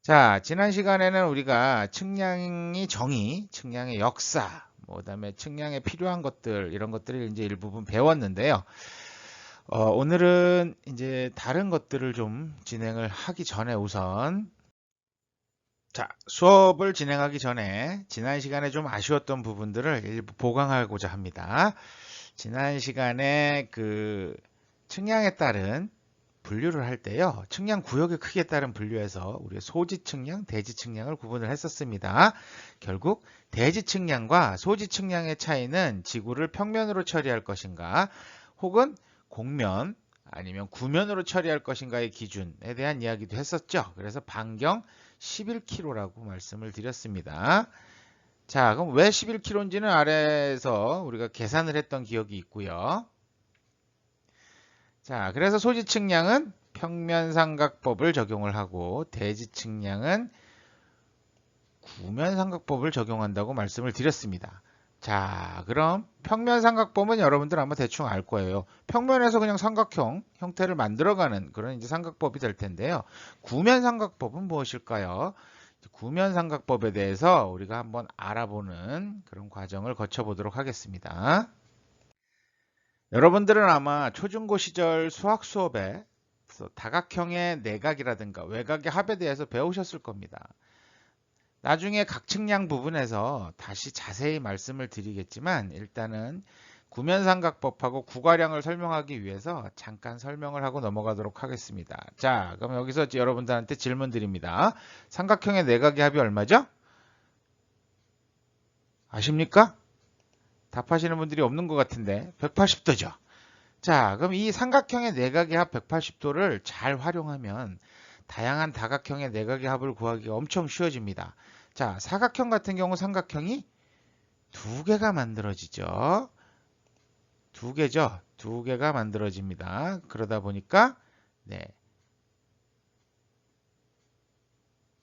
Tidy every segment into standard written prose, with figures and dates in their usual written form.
자, 지난 시간에는 우리가 측량의 정의, 측량의 역사, 그다음에 측량에 필요한 것들, 이런 것들을 이제 일부분 배웠는데요. 오늘은 이제 다른 것들을 좀 진행을 하기 전에 수업을 진행하기 전에 지난 시간에 좀 아쉬웠던 부분들을 일부 보강하고자 합니다. 지난 시간에 그 측량에 따른 분류를 할 때요. 측량 구역의 크기에 따른 분류에서 우리 소지 측량, 대지 측량을 구분을 했었습니다. 결국 대지 측량과 소지 측량의 차이는 지구를 평면으로 처리할 것인가 혹은 곡면 아니면 구면으로 처리할 것인가의 기준에 대한 이야기도 했었죠. 그래서 반경 11km라고 말씀을 드렸습니다. 자, 그럼 왜 11km인지는 아래에서 우리가 계산을 했던 기억이 있고요. 자, 그래서 소지 측량은 평면삼각법을 적용을 하고 대지 측량은 구면삼각법을 적용한다고 말씀을 드렸습니다. 자, 그럼 평면삼각법은 여러분들 아마 대충 알 거예요. 평면에서 그냥 삼각형 형태를 만들어가는 그런 이제 삼각법이 될 텐데요. 구면삼각법은 무엇일까요? 구면삼각법에 대해서 우리가 한번 알아보는 그런 과정을 거쳐보도록 하겠습니다. 여러분들은 아마 초중고 시절 수학 수업에 다각형의 내각이라든가 외각의 합에 대해서 배우셨을 겁니다. 나중에 각측량 부분에서 다시 자세히 말씀을 드리겠지만 일단은 구면삼각법하고 구가량을 설명하기 위해서 잠깐 설명을 하고 넘어가도록 하겠습니다. 자, 그럼 여기서 여러분들한테 질문 드립니다. 삼각형의 내각의 합이 얼마죠? 아십니까? 답하시는 분들이 없는 것 같은데 180도죠. 자, 그럼 이 삼각형의 내각의 합 180도를 잘 활용하면 다양한 다각형의 내각의 합을 구하기가 엄청 쉬워집니다. 자, 사각형 같은 경우 삼각형이 두 개가 만들어지죠. 두 개죠. 두 개가 만들어집니다. 그러다 보니까 네,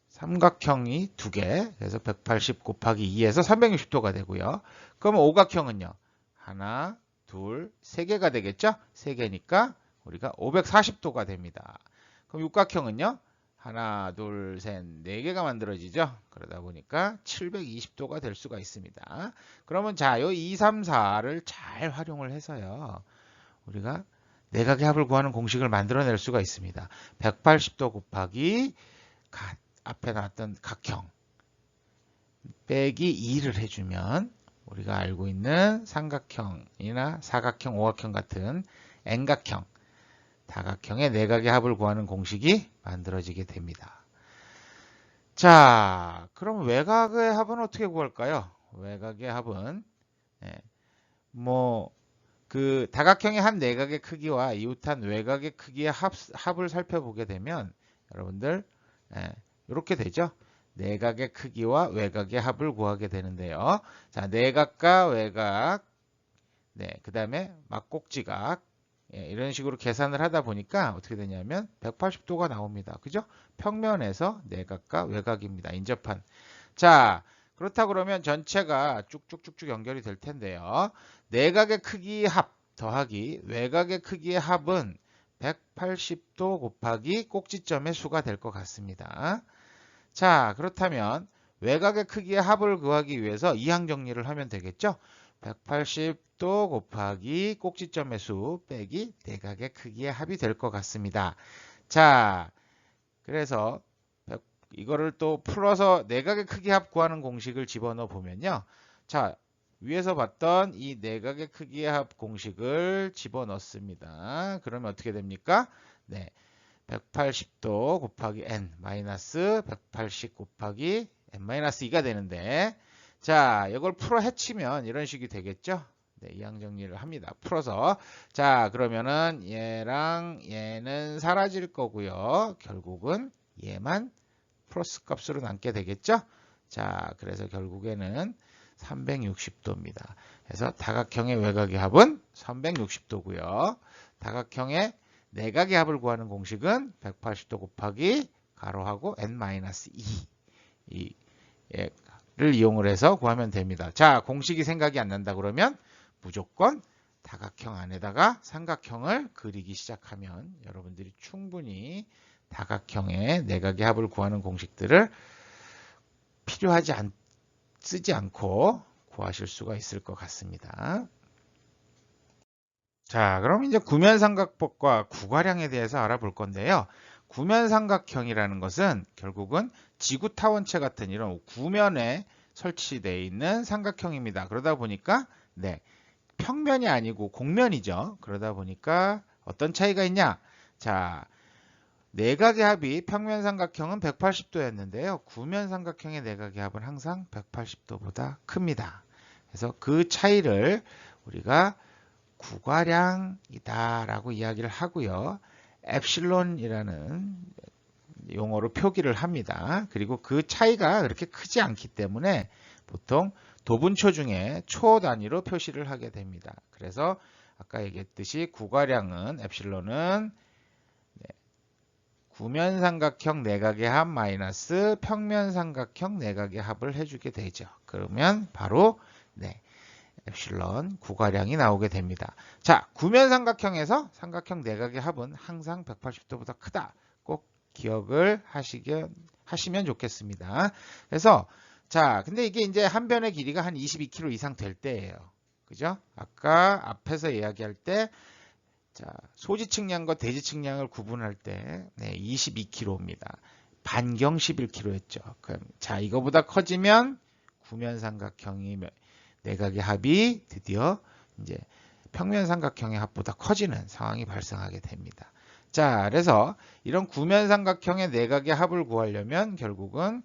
삼각형이 두 개, 그래서 180 곱하기 2에서 360도가 되고요. 그러면 오각형은요. 하나, 둘, 세 개가 되겠죠? 세 개니까 우리가 540도가 됩니다. 그럼 육각형은요. 하나, 둘, 셋, 네 개가 만들어지죠? 그러다 보니까 720도가 될 수가 있습니다. 그러면 자, 요 2, 3, 4를 잘 활용을 해서요. 우리가 내각의 합을 구하는 공식을 만들어낼 수가 있습니다. 180도 곱하기 앞에 나왔던 각형 빼기 2를 해주면 우리가 알고 있는 삼각형이나 사각형, 오각형 같은 N각형, 다각형의 내각의 합을 구하는 공식이 만들어지게 됩니다. 자, 그럼 외곽의 합은 어떻게 구할까요? 외곽의 합은 그 다각형의 한 내각의 크기와 이웃한 외곽의 크기의 합을 살펴보게 되면 여러분들 이렇게 되죠. 내각의 크기와 외곽의 합을 구하게 되는데요. 자, 내각과 외곽, 그 다음에 막곡지각, 이런 식으로 계산을 하다 보니까 어떻게 되냐면 180도가 나옵니다. 그죠? 평면에서 내각과 외곽입니다. 인접한. 자, 그렇다 그러면 전체가 쭉쭉쭉쭉 연결이 될 텐데요. 내각의 크기의 합 더하기 외곽의 크기의 합은 180도 곱하기 꼭지점의 수가 될 것 같습니다. 자, 그렇다면 외곽의 크기의 합을 구하기 위해서 이항 정리를 하면 되겠죠? 180도 곱하기 꼭지점의 수 빼기 내각의 크기의 합이 될 것 같습니다. 자, 그래서 이거를 또 풀어서 내각의 크기 합 구하는 공식을 집어넣어 보면요. 자, 위에서 봤던 이 내각의 크기의 합 공식을 집어넣습니다. 그러면 어떻게 됩니까? 네. 180도 곱하기 n 마이너스 180 곱하기 n-2가 되는데 자, 이걸 풀어 헤치면 이런 식이 되겠죠? 네, 이항 정리를 합니다. 풀어서 자, 그러면은 얘랑 얘는 사라질 거고요. 결국은 얘만 플러스 값으로 남게 되겠죠? 자, 그래서 결국에는 360도입니다. 그래서 다각형의 외곽의 합은 360도고요. 다각형의 내각의 합을 구하는 공식은 180도 곱하기 가로하고 n-2를 이용을 해서 구하면 됩니다. 자, 공식이 생각이 안 난다 그러면 무조건 다각형 안에다가 삼각형을 그리기 시작하면 여러분들이 충분히 다각형의 내각의 합을 구하는 공식들을 쓰지 않고 구하실 수가 있을 것 같습니다. 자, 그럼 이제 구면삼각법과 구가량에 대해서 알아볼 건데요. 구면삼각형이라는 것은 결국은 지구 타원체 같은 이런 구면에 설치되어 있는 삼각형입니다. 그러다 보니까 평면이 아니고 곡면이죠. 그러다 보니까 어떤 차이가 있냐? 자, 내각의 합이 평면 삼각형은 180도였는데요. 구면 삼각형의 내각의 합은 항상 180도보다 큽니다. 그래서 그 차이를 우리가 구가량이다 라고 이야기를 하고요. 엡실론이라는 용어로 표기를 합니다. 그리고 그 차이가 그렇게 크지 않기 때문에 보통 도분초 중에 초 단위로 표시를 하게 됩니다. 그래서 아까 얘기했듯이 구가량은 엡실론은 구면삼각형 내각의 합 마이너스 평면삼각형 내각의 합을 해주게 되죠. 그러면 바로 엡실론 구가량이 나오게 됩니다. 자, 구면삼각형에서 삼각형 내각의 합은 항상 180도보다 크다. 꼭 기억을 하시면 좋겠습니다. 그래서 자, 근데 이게 이제 한 변의 길이가 한 22km 이상 될 때예요. 그죠? 아까 앞에서 이야기할 때 자, 소지 측량과 대지 측량을 구분할 때 22km입니다. 반경 11km였죠. 그럼 자, 이거보다 커지면 구면삼각형이 내각의 합이 드디어 이제 평면삼각형의 합보다 커지는 상황이 발생하게 됩니다. 자, 그래서 이런 구면삼각형의 내각의 합을 구하려면 결국은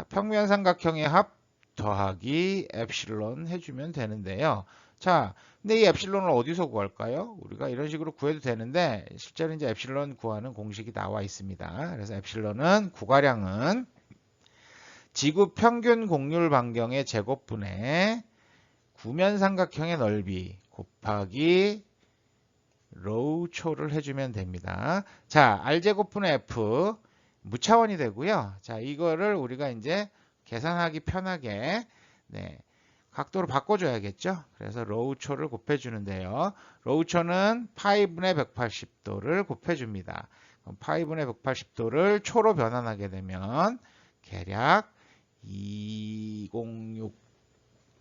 평면삼각형의 합 더하기 엡실론 해주면 되는데요. 자, 근데 이 엡실론을 어디서 구할까요? 우리가 이런 식으로 구해도 되는데 실제로 이제 엡실론 구하는 공식이 나와 있습니다. 그래서 엡실론은 구가량은 지구 평균 곡률 반경의 제곱분의 구면삼각형의 넓이 곱하기 로우 초를 해주면 됩니다. 자, R제곱분의 F 무차원이 되고요. 자, 이거를 우리가 이제 계산하기 편하게 각도로 바꿔줘야겠죠. 그래서 로우 초를 곱해주는데요. 로우 초는 파이분의 180도를 곱해줍니다. 그럼 파이분의 180도를 초로 변환하게 되면 계략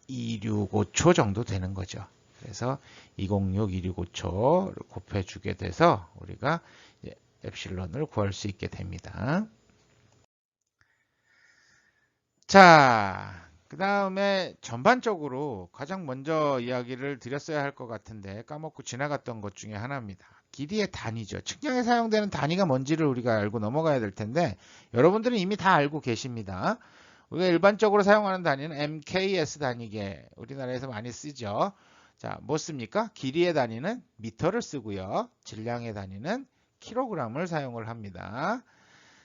206265초 정도 되는 거죠. 그래서 206265초를 곱해주게 돼서 우리가 이제 엡실론을 구할 수 있게 됩니다. 자, 그 다음에 전반적으로 가장 먼저 이야기를 드렸어야 할 것 같은데 까먹고 지나갔던 것 중에 하나입니다. 길이의 단위죠. 측량에 사용되는 단위가 뭔지를 우리가 알고 넘어가야 될 텐데 여러분들은 이미 다 알고 계십니다. 우리가 일반적으로 사용하는 단위는 MKS 단위계, 우리나라에서 많이 쓰죠. 자, 뭐 씁니까? 길이의 단위는 미터를 쓰고요. 질량의 단위는 킬로그램을 사용을 합니다.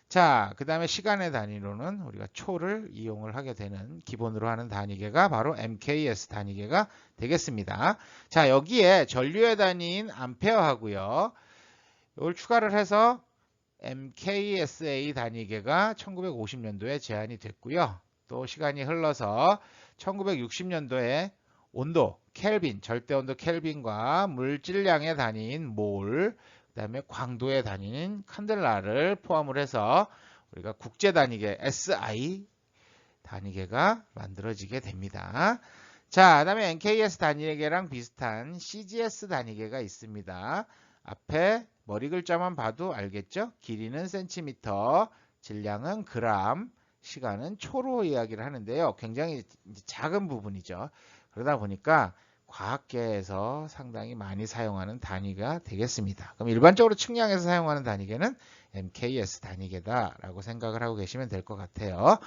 자, 그 다음에 시간의 단위로는 우리가 초를 이용을 하게 되는 기본으로 하는 단위계가 바로 MKS 단위계가 되겠습니다. 자, 여기에 전류의 단위인 암페어하고요. 이걸 추가를 해서 MKSA 단위계가 1950년도에 제안이 됐고요. 또 시간이 흘러서 1960년도에 온도, 켈빈, 절대온도 켈빈과 물질량의 단위인 몰, 그 다음에 광도의 단위인 칸델라를 포함을 해서 우리가 국제 단위계 SI 단위계가 만들어지게 됩니다. 자, 그 다음에 NKS 단위계랑 비슷한 CGS 단위계가 있습니다. 앞에 머리 글자만 봐도 알겠죠? 길이는 센티미터, 질량은 그램, 시간은 초로 이야기를 하는데요. 굉장히 작은 부분이죠. 그러다 보니까 과학계에서 상당히 많이 사용하는 단위가 되겠습니다. 그럼 일반적으로 측량에서 사용하는 단위계는 MKS 단위계다라고 생각을 하고 계시면 될 것 같아요.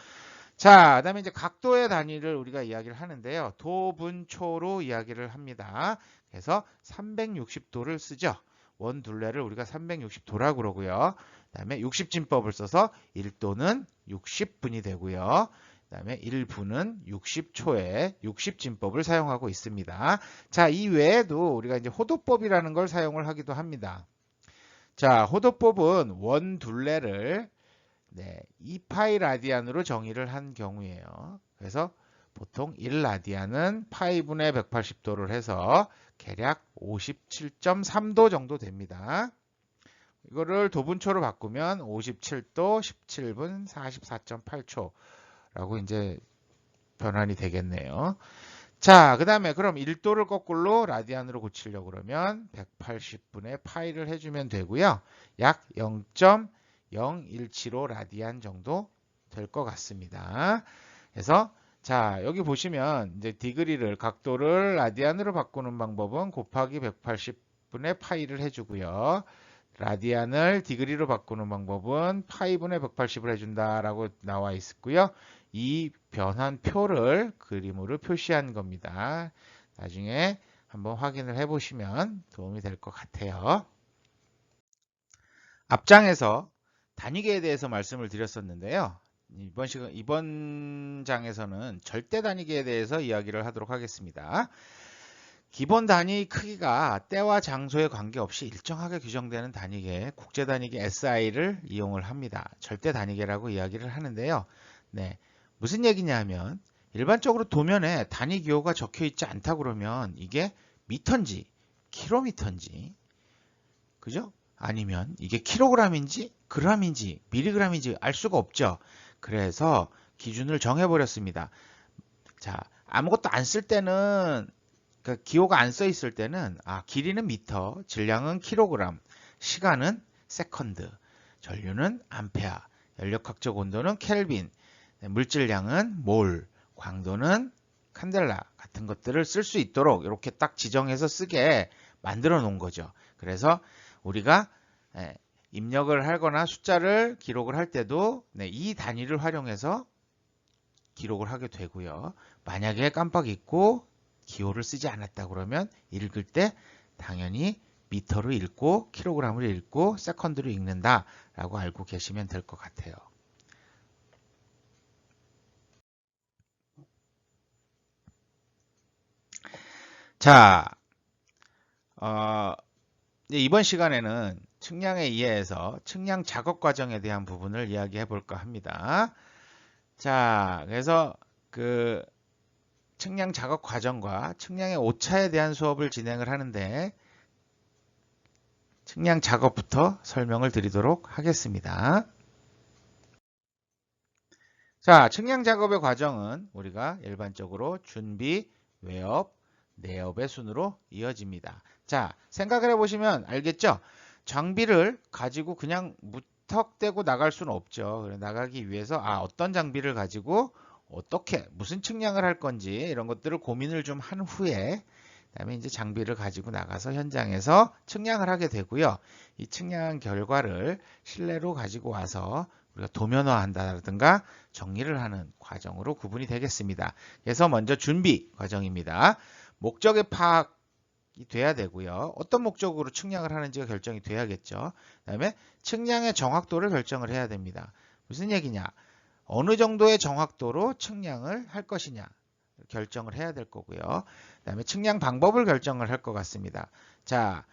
자, 그다음에 이제 각도의 단위를 우리가 이야기를 하는데요. 도분초로 이야기를 합니다. 그래서 360도를 쓰죠. 원 둘레를 우리가 360도라고 그러고요. 그다음에 60진법을 써서 1도는 60분이 되고요. 그다음에 1분은 60초에 60진법을 사용하고 있습니다. 자, 이 외에도 우리가 이제 호도법이라는 걸 사용을 하기도 합니다. 자, 호도법은 원 둘레를 2파이 라디안으로 정의를 한 경우예요. 그래서 보통 1라디안은 파이분의 180도를 해서 계략 57.3도 정도 됩니다. 이거를 도분초로 바꾸면 57도 17분 44.8초라고 이제 변환이 되겠네요. 자, 그 다음에 그럼 1도를 거꾸로 라디안으로 고치려고 그러면 180분의 파이를 해주면 되고요. 약 0.0175 라디안 정도 될 것 같습니다. 그래서 자, 여기 보시면 이제 디그리를 각도를 라디안으로 바꾸는 방법은 곱하기 180분의 파이를 해주고요. 라디안을 디그리로 바꾸는 방법은 파이분의 180을 해준다라고 나와 있고요. 이 변환표를 그림으로 표시한 겁니다. 나중에 한번 확인을 해보시면 도움이 될 것 같아요. 앞장에서 단위계에 대해서 말씀을 드렸었는데요. 이번 장에서는 절대 단위계에 대해서 이야기를 하도록 하겠습니다. 기본 단위 크기가 때와 장소에 관계없이 일정하게 규정되는 단위계, 국제 단위계 SI를 이용을 합니다. 절대 단위계라고 이야기를 하는데요. 네, 무슨 얘기냐 하면 일반적으로 도면에 단위 기호가 적혀 있지 않다 그러면 이게 미터인지 킬로미터인지 그죠? 아니면 이게 킬로그램인지 그램인지 밀리그램인지 알 수가 없죠. 그래서 기준을 정해버렸습니다. 자, 아무것도 안 쓸 때는 그러니까 기호가 안 써 있을 때는 길이는 미터, 질량은 킬로그램, 시간은 세컨드, 전류는 암페어, 연력학적 온도는 켈빈, 물질량은 몰, 광도는 칸델라 같은 것들을 쓸 수 있도록 이렇게 딱 지정해서 쓰게 만들어 놓은 거죠. 그래서 우리가 입력을 하거나 숫자를 기록을 할 때도 이 단위를 활용해서 기록을 하게 되고요. 만약에 깜빡 잊고 기호를 쓰지 않았다 그러면 읽을 때 당연히 미터로 읽고 킬로그램으로 읽고 세컨드로 읽는다 라고 알고 계시면 될 것 같아요. 자, 이번 시간에는 측량에 의해서 측량 작업 과정에 대한 부분을 이야기해 볼까 합니다. 자, 그래서 그 측량 작업 과정과 측량의 오차에 대한 수업을 진행을 하는데 측량 작업부터 설명을 드리도록 하겠습니다. 자, 측량 작업의 과정은 우리가 일반적으로 준비, 외업, 내업의 순으로 이어집니다. 자, 생각을 해보시면 알겠죠? 장비를 가지고 그냥 무턱대고 나갈 수는 없죠. 나가기 위해서 어떤 장비를 가지고 어떻게 무슨 측량을 할 건지 이런 것들을 고민을 좀 한 후에 그다음에 이제 장비를 가지고 나가서 현장에서 측량을 하게 되고요. 이 측량 결과를 실내로 가지고 와서 우리가 도면화한다든가 정리를 하는 과정으로 구분이 되겠습니다. 그래서 먼저 준비 과정입니다. 목적의 파악이 돼야 되고요. 어떤 목적으로 측량을 하는지가 결정이 돼야겠죠. 그다음에 측량의 정확도를 결정을 해야 됩니다. 무슨 얘기냐? 어느 정도의 정확도로 측량을 할 것이냐 결정을 해야 될 거고요. 그 다음에 측량 방법을 결정을 할 것 같습니다. 자,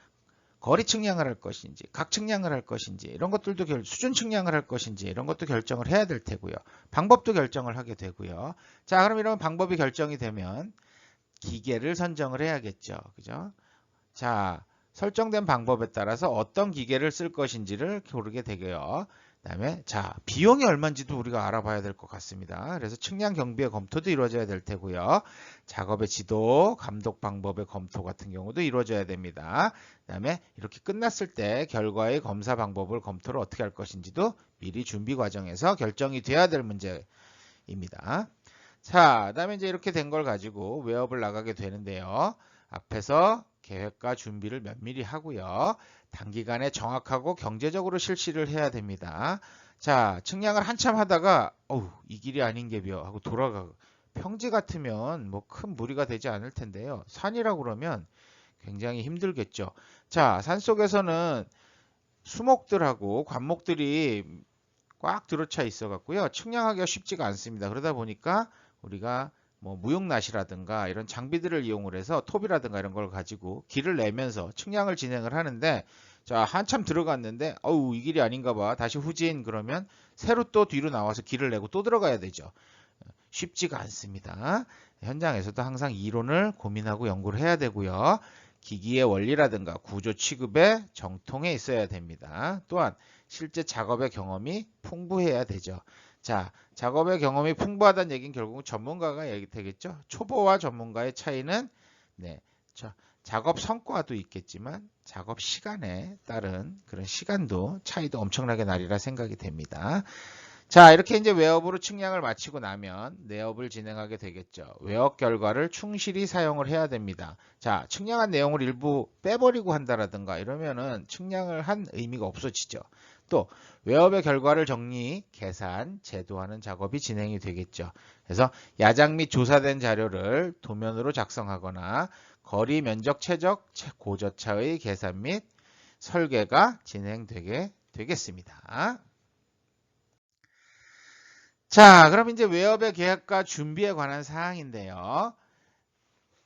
거리 측량을 할 것인지, 각 측량을 할 것인지, 이런 것들도 수준 측량을 할 것인지, 이런 것도 결정을 해야 될 테고요. 방법도 결정을 하게 되고요. 자, 그럼 이런 방법이 결정이 되면 기계를 선정을 해야겠죠. 그죠? 자, 설정된 방법에 따라서 어떤 기계를 쓸 것인지를 고르게 되고요. 그다음에 자, 비용이 얼마인지도 우리가 알아봐야 될 것 같습니다. 그래서 측량 경비의 검토도 이루어져야 될 테고요. 작업의 지도, 감독 방법의 검토 같은 경우도 이루어져야 됩니다. 그다음에 이렇게 끝났을 때 결과의 검사 방법을 검토를 어떻게 할 것인지도 미리 준비 과정에서 결정이 돼야 될 문제입니다. 자, 그다음에 이제 이렇게 된 걸 가지고 외업을 나가게 되는데요. 앞에서 계획과 준비를 면밀히 하고요. 단기간에 정확하고 경제적으로 실시를 해야 됩니다. 자, 측량을 한참 하다가 이 길이 아닌 게벼 하고 돌아가고 평지 같으면 뭐 큰 무리가 되지 않을 텐데요. 산이라고 그러면 굉장히 힘들겠죠. 자, 산속에서는 수목들하고 관목들이 꽉 들어차 있어 갖고요. 측량하기가 쉽지가 않습니다. 그러다 보니까 우리가 뭐 무용낫이라든가 이런 장비들을 이용을 해서 톱이라든가 이런 걸 가지고 길을 내면서 측량을 진행을 하는데 자, 한참 들어갔는데 이 길이 아닌가 봐. 다시 후진 그러면 새로 또 뒤로 나와서 길을 내고 또 들어가야 되죠. 쉽지가 않습니다. 현장에서도 항상 이론을 고민하고 연구를 해야 되고요. 기기의 원리라든가 구조 취급에 정통해 있어야 됩니다. 또한 실제 작업의 경험이 풍부해야 되죠. 자, 작업의 경험이 풍부하다는 얘기는 결국 전문가가 얘기 되겠죠. 초보와 전문가의 차이는 네, 작업 성과도 있겠지만 작업 시간에 따른 그런 시간도 차이도 엄청나게 나리라 생각이 됩니다. 자, 이렇게 이제 웨업으로 측량을 마치고 나면 내업을 진행하게 되겠죠. 웨업 결과를 충실히 사용을 해야 됩니다. 자, 측량한 내용을 일부 빼버리고 한다라든가 이러면은 측량을 한 의미가 없어지죠. 또 웨업의 결과를 정리, 계산, 제도하는 작업이 진행이 되겠죠. 그래서 야작 및 조사된 자료를 도면으로 작성하거나 거리, 면적, 최적, 고저차의 계산 및 설계가 진행되게 되겠습니다. 자, 그럼 이제 웨업의 계획과 준비에 관한 사항인데요.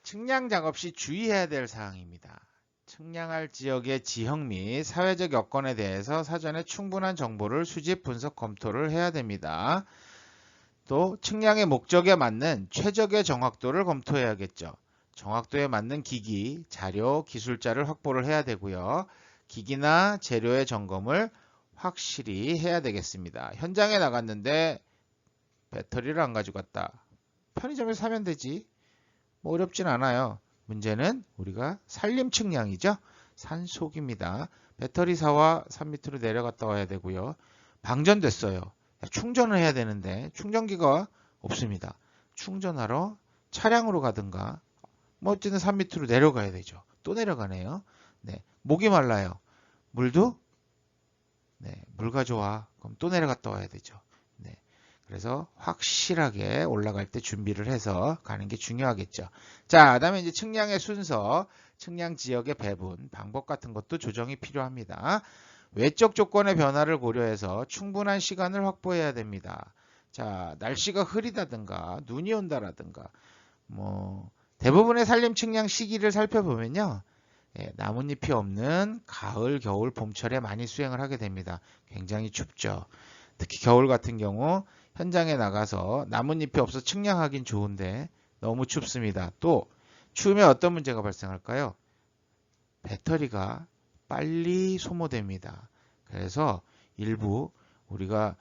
측량 작업 시 주의해야 될 사항입니다. 측량할 지역의 지형 및 사회적 여건에 대해서 사전에 충분한 정보를 수집, 분석, 검토를 해야 됩니다. 또 측량의 목적에 맞는 최적의 정확도를 검토해야겠죠. 정확도에 맞는 기기, 자료, 기술자를 확보를 해야 되고요. 기기나 재료의 점검을 확실히 해야 되겠습니다. 현장에 나갔는데 배터리를 안 가져갔다. 편의점에서 사면 되지. 뭐 어렵진 않아요. 문제는 우리가 산림 측량이죠. 산속입니다. 배터리 사와 산 밑으로 내려갔다 와야 되고요. 방전됐어요. 충전을 해야 되는데 충전기가 없습니다. 충전하러 차량으로 가든가 뭐 어쨌든 산 밑으로 내려가야 되죠. 또 내려가네요. 네, 목이 말라요. 물도 네, 물 가져와. 그럼 또 내려갔다 와야 되죠. 네. 그래서 확실하게 올라갈 때 준비를 해서 가는 게 중요하겠죠. 자, 그다음에 이제 측량의 순서, 측량 지역의 배분, 방법 같은 것도 조정이 필요합니다. 외적 조건의 변화를 고려해서 충분한 시간을 확보해야 됩니다. 자, 날씨가 흐리다든가 눈이 온다라든가 뭐 대부분의 산림 측량 시기를 살펴보면요. 나뭇잎이 없는 가을, 겨울, 봄철에 많이 수행을 하게 됩니다. 굉장히 춥죠. 특히 겨울 같은 경우 현장에 나가서 나뭇잎이 없어 측량하긴 좋은데 너무 춥습니다. 또 추우면 어떤 문제가 발생할까요? 배터리가 빨리 소모됩니다. 그래서 일부 우리가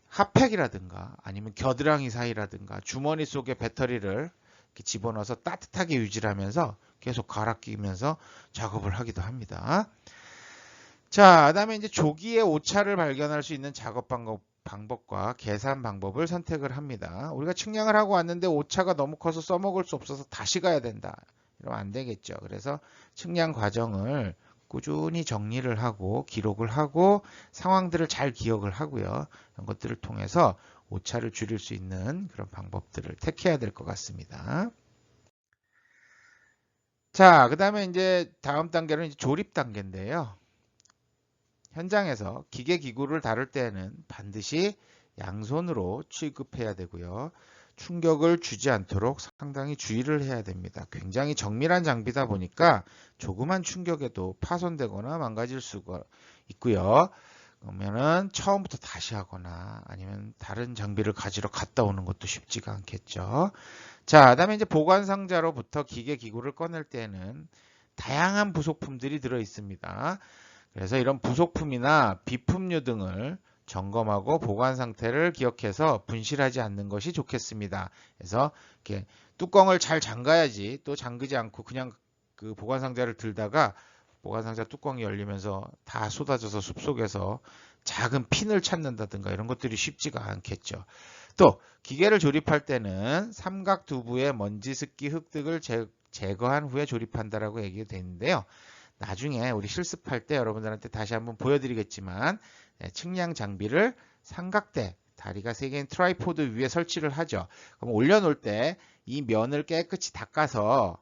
핫팩이라든가 아니면 겨드랑이 사이라든가 주머니 속에 배터리를 이렇게 집어넣어서 따뜻하게 유지를 하면서 계속 갈아 끼면서 작업을 하기도 합니다. 자, 그다음에 이제 조기에 오차를 발견할 수 있는 작업 방법과 계산 방법을 선택을 합니다. 우리가 측량을 하고 왔는데 오차가 너무 커서 써먹을 수 없어서 다시 가야 된다. 이러면 안 되겠죠. 그래서 측량 과정을 꾸준히 정리를 하고 기록을 하고 상황들을 잘 기억을 하고요. 이런 것들을 통해서 오차를 줄일 수 있는 그런 방법들을 택해야 될 것 같습니다. 자, 그다음에 이제 다음 단계는 이제 조립 단계인데요. 현장에서 기계 기구를 다룰 때에는 반드시 양손으로 취급해야 되고요. 충격을 주지 않도록 상당히 주의를 해야 됩니다. 굉장히 정밀한 장비다 보니까 조그만 충격에도 파손되거나 망가질 수가 있고요. 그러면은 처음부터 다시 하거나 아니면 다른 장비를 가지러 갔다 오는 것도 쉽지가 않겠죠. 자, 그다음에 이제 보관 상자로부터 기계 기구를 꺼낼 때는 다양한 부속품들이 들어 있습니다. 그래서 이런 부속품이나 비품류 등을 점검하고 보관 상태를 기억해서 분실하지 않는 것이 좋겠습니다. 그래서 이렇게 뚜껑을 잘 잠가야지 또 잠그지 않고 그냥 그 보관 상자를 들다가 보관 상자 뚜껑이 열리면서 다 쏟아져서 숲속에서 작은 핀을 찾는다든가 이런 것들이 쉽지가 않겠죠. 또 기계를 조립할 때는 삼각 두부의 먼지, 습기, 흙 등을 제거한 후에 조립한다라고 얘기가 되는데요. 나중에 우리 실습할 때 여러분들한테 다시 한번 보여드리겠지만 측량 장비를 삼각대 다리가 3개인 트라이포드 위에 설치를 하죠. 그럼 올려놓을 때 이 면을 깨끗이 닦아서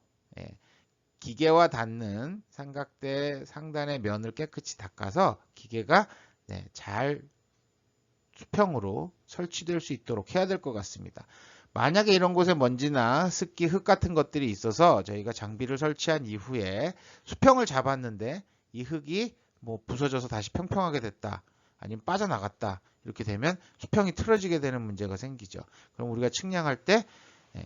기계와 닿는 삼각대 상단의 면을 깨끗이 닦아서 기계가 잘 수평으로 설치될 수 있도록 해야 될 것 같습니다. 만약에 이런 곳에 먼지나 습기, 흙 같은 것들이 있어서 저희가 장비를 설치한 이후에 수평을 잡았는데 이 흙이 뭐 부서져서 다시 평평하게 됐다. 아니면 빠져나갔다. 이렇게 되면 수평이 틀어지게 되는 문제가 생기죠. 그럼 우리가 측량할 때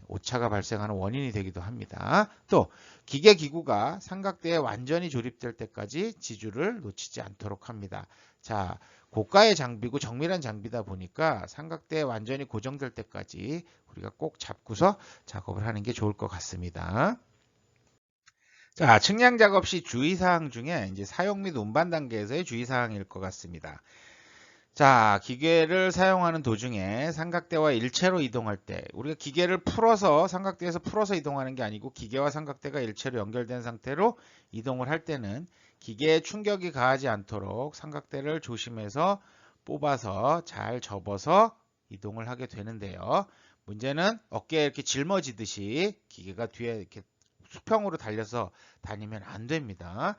오차가 발생하는 원인이 되기도 합니다. 또 기계 기구가 삼각대에 완전히 조립될 때까지 지주를 놓치지 않도록 합니다. 자, 고가의 장비고 정밀한 장비다 보니까 삼각대에 완전히 고정될 때까지 우리가 꼭 잡고서 작업을 하는 게 좋을 것 같습니다. 자, 측량 작업 시 주의사항 중에 이제 사용 및 운반 단계에서의 주의사항일 것 같습니다. 자, 기계를 사용하는 도중에 삼각대와 일체로 이동할 때 우리가 기계를 풀어서 삼각대에서 풀어서 이동하는 게 아니고 기계와 삼각대가 일체로 연결된 상태로 이동을 할 때는 기계에 충격이 가하지 않도록 삼각대를 조심해서 뽑아서 잘 접어서 이동을 하게 되는데요. 문제는 어깨에 이렇게 짊어지듯이 기계가 뒤에 이렇게 수평으로 달려서 다니면 안 됩니다.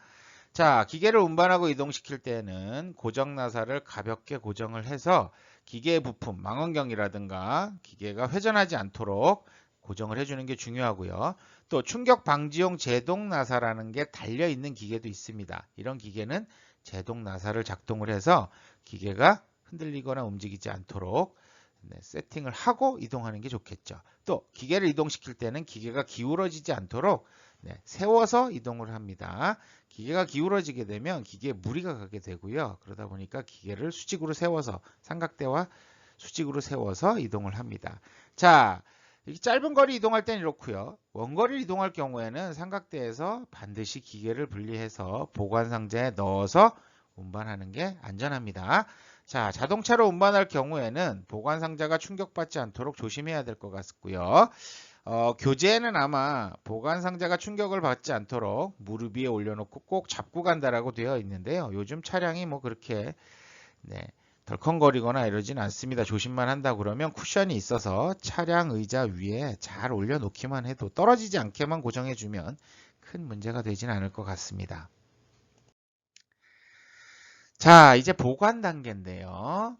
자, 기계를 운반하고 이동시킬 때는 고정 나사를 가볍게 고정을 해서 기계의 부품, 망원경이라든가 기계가 회전하지 않도록 고정을 해주는 게 중요하고요. 또 충격 방지용 제동 나사라는 게 달려 있는 기계도 있습니다. 이런 기계는 제동 나사를 작동을 해서 기계가 흔들리거나 움직이지 않도록 세팅을 하고 이동하는 게 좋겠죠. 또 기계를 이동시킬 때는 기계가 기울어지지 않도록 세워서 이동을 합니다. 기계가 기울어지게 되면 기계에 무리가 가게 되고요. 그러다 보니까 기계를 수직으로 세워서 삼각대와 수직으로 세워서 이동을 합니다. 자, 이렇게 짧은 거리 이동할 때는 이렇고요. 원거리를 이동할 경우에는 삼각대에서 반드시 기계를 분리해서 보관 상자에 넣어서 운반하는 게 안전합니다. 자, 자동차로 운반할 경우에는 보관 상자가 충격받지 않도록 조심해야 될 것 같고요. 교재에는 아마 보관 상자가 충격을 받지 않도록 무릎 위에 올려놓고 꼭 잡고 간다라고 되어 있는데요. 요즘 차량이 뭐 그렇게 덜컹거리거나 이러진 않습니다. 조심만 한다 그러면 쿠션이 있어서 차량 의자 위에 잘 올려놓기만 해도 떨어지지 않게만 고정해주면 큰 문제가 되진 않을 것 같습니다. 자, 이제 보관 단계인데요.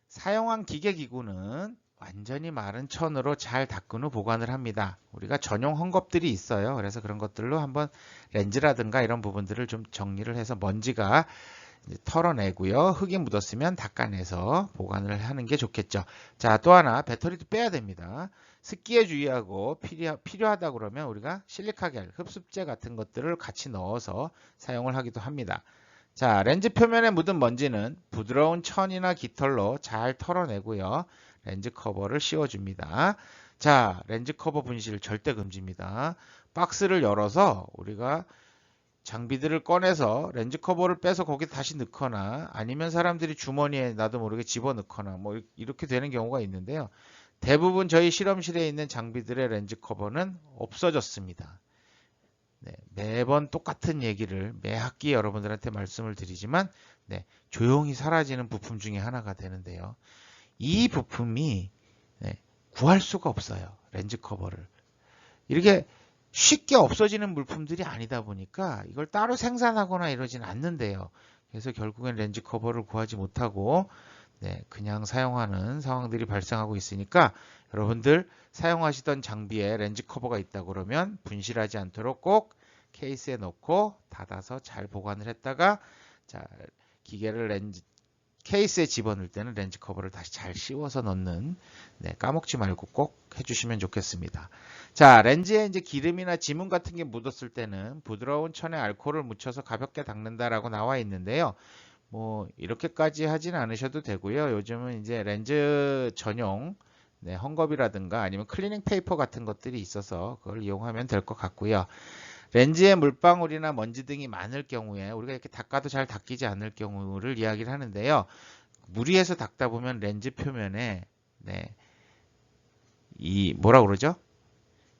사용한 기계 기구는 완전히 마른 천으로 잘 닦은 후 보관을 합니다. 우리가 전용 헝겊들이 있어요. 그래서 그런 것들로 한번 렌즈라든가 이런 부분들을 좀 정리를 해서 먼지가 털어내고요. 흙이 묻었으면 닦아내서 보관을 하는 게 좋겠죠. 자, 또 하나 배터리도 빼야 됩니다. 습기에 주의하고 필요하다 그러면 우리가 실리카겔, 흡습제 같은 것들을 같이 넣어서 사용을 하기도 합니다. 자, 렌즈 표면에 묻은 먼지는 부드러운 천이나 깃털로 잘 털어내고요. 렌즈 커버를 씌워줍니다. 자, 렌즈 커버 분실 절대 금지입니다. 박스를 열어서 우리가 장비들을 꺼내서 렌즈 커버를 빼서 거기에 다시 넣거나 아니면 사람들이 주머니에 나도 모르게 집어넣거나 뭐 이렇게 되는 경우가 있는데요. 대부분 저희 실험실에 있는 장비들의 렌즈 커버는 없어졌습니다. 매번 똑같은 얘기를 매 학기 여러분들한테 말씀을 드리지만 조용히 사라지는 부품 중에 하나가 되는데요. 이 부품이 구할 수가 없어요. 렌즈 커버를. 이렇게 쉽게 없어지는 물품들이 아니다 보니까 이걸 따로 생산하거나 이러진 않는데요. 그래서 결국엔 렌즈 커버를 구하지 못하고 그냥 사용하는 상황들이 발생하고 있으니까 여러분들 사용하시던 장비에 렌즈 커버가 있다 그러면 분실하지 않도록 꼭 케이스에 넣고 닫아서 잘 보관을 했다가 자, 기계를 케이스에 집어넣을 때는 렌즈 커버를 다시 잘 씌워서 넣는 까먹지 말고 꼭 해주시면 좋겠습니다. 자, 렌즈에 이제 기름이나 지문 같은 게 묻었을 때는 부드러운 천에 알코올을 묻혀서 가볍게 닦는다라고 나와 있는데요. 뭐 이렇게까지 하진 않으셔도 되고요. 요즘은 이제 렌즈 전용 헝겊이라든가 아니면 클리닝 페이퍼 같은 것들이 있어서 그걸 이용하면 될 것 같고요. 렌즈에 물방울이나 먼지 등이 많을 경우에 우리가 이렇게 닦아도 잘 닦이지 않을 경우를 이야기를 하는데요. 무리해서 닦다 보면 렌즈 표면에 이 뭐라 그러죠?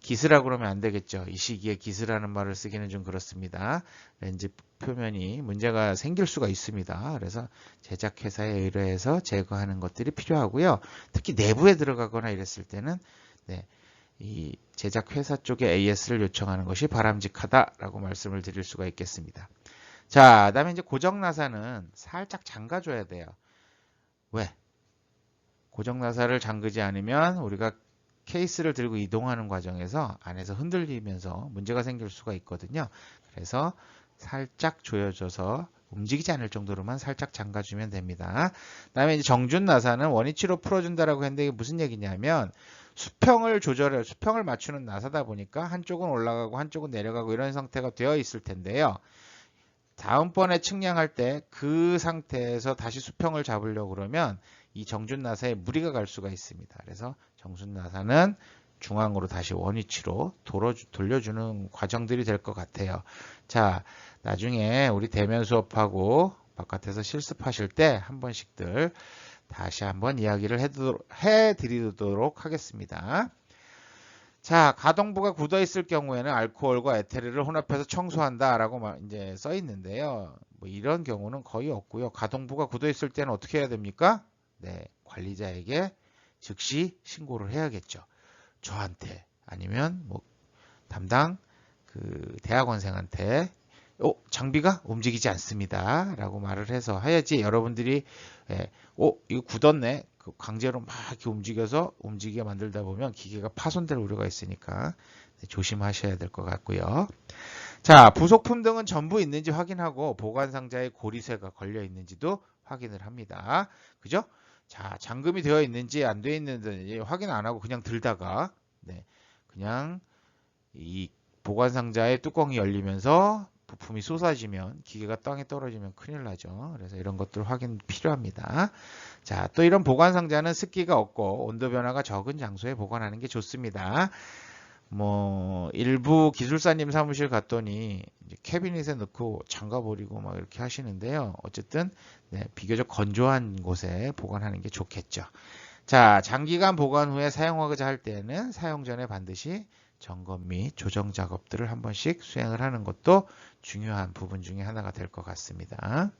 기스라고 그러면 안 되겠죠. 이 시기에 기스라는 말을 쓰기는 좀 그렇습니다. 렌즈 표면이 문제가 생길 수가 있습니다. 그래서 제작회사에 의뢰해서 제거하는 것들이 필요하고요. 특히 내부에 들어가거나 이랬을 때는 이 제작회사 쪽에 AS를 요청하는 것이 바람직하다라고 말씀을 드릴 수가 있겠습니다. 자, 그다음에 이제 고정 나사는 살짝 잠가줘야 돼요. 왜? 고정 나사를 잠그지 않으면 우리가 케이스를 들고 이동하는 과정에서 안에서 흔들리면서 문제가 생길 수가 있거든요. 그래서 살짝 조여줘서 움직이지 않을 정도로만 살짝 잠가주면 됩니다. 그다음에 이제 정준 나사는 원위치로 풀어준다라고 했는데 이게 무슨 얘기냐면 수평을 맞추는 나사다 보니까 한쪽은 올라가고 한쪽은 내려가고 이런 상태가 되어 있을 텐데요. 다음번에 측량할 때 그 상태에서 다시 수평을 잡으려고 그러면 이 정준 나사에 무리가 갈 수가 있습니다. 그래서 정준 나사는 중앙으로 다시 원위치로 돌려주는 과정들이 될 것 같아요. 자, 나중에 우리 대면 수업하고 바깥에서 실습하실 때 한 번씩들 다시 한번 이야기를 해드리도록 하겠습니다. 자, 가동부가 굳어 있을 경우에는 알코올과 에테르를 혼합해서 청소한다라고 이제 써 있는데요. 뭐 이런 경우는 거의 없고요. 가동부가 굳어 있을 때는 어떻게 해야 됩니까? 네, 관리자에게 즉시 신고를 해야겠죠. 저한테 아니면 뭐 담당 그 대학원생한테 장비가 움직이지 않습니다 라고 말을 해서 해야지 여러분들이 이거 굳었네 강제로 막 이렇게 움직여서 움직이게 만들다 보면 기계가 파손될 우려가 있으니까 조심하셔야 될 것 같고요. 자, 부속품 등은 전부 있는지 확인하고 보관 상자에 고리쇠가 걸려 있는지도 확인을 합니다. 그죠? 자, 잠금이 되어 있는지 안 되어 있는지 확인 안 하고 그냥 들다가 그냥 이 보관 상자의 뚜껑이 열리면서 부품이 쏟아지면 기계가 땅에 떨어지면 큰일 나죠. 그래서 이런 것들 확인 필요합니다. 자, 또 이런 보관 상자는 습기가 없고 온도 변화가 적은 장소에 보관하는 게 좋습니다. 뭐 일부 기술사님 사무실 갔더니 이제 캐비닛에 넣고 잠가버리고 막 이렇게 하시는데요. 어쨌든 비교적 건조한 곳에 보관하는 게 좋겠죠. 자, 장기간 보관 후에 사용하고자 할 때는 사용 전에 반드시 점검 및 조정 작업들을 한 번씩 수행을 하는 것도 중요한 부분 중에 하나가 될 것 같습니다.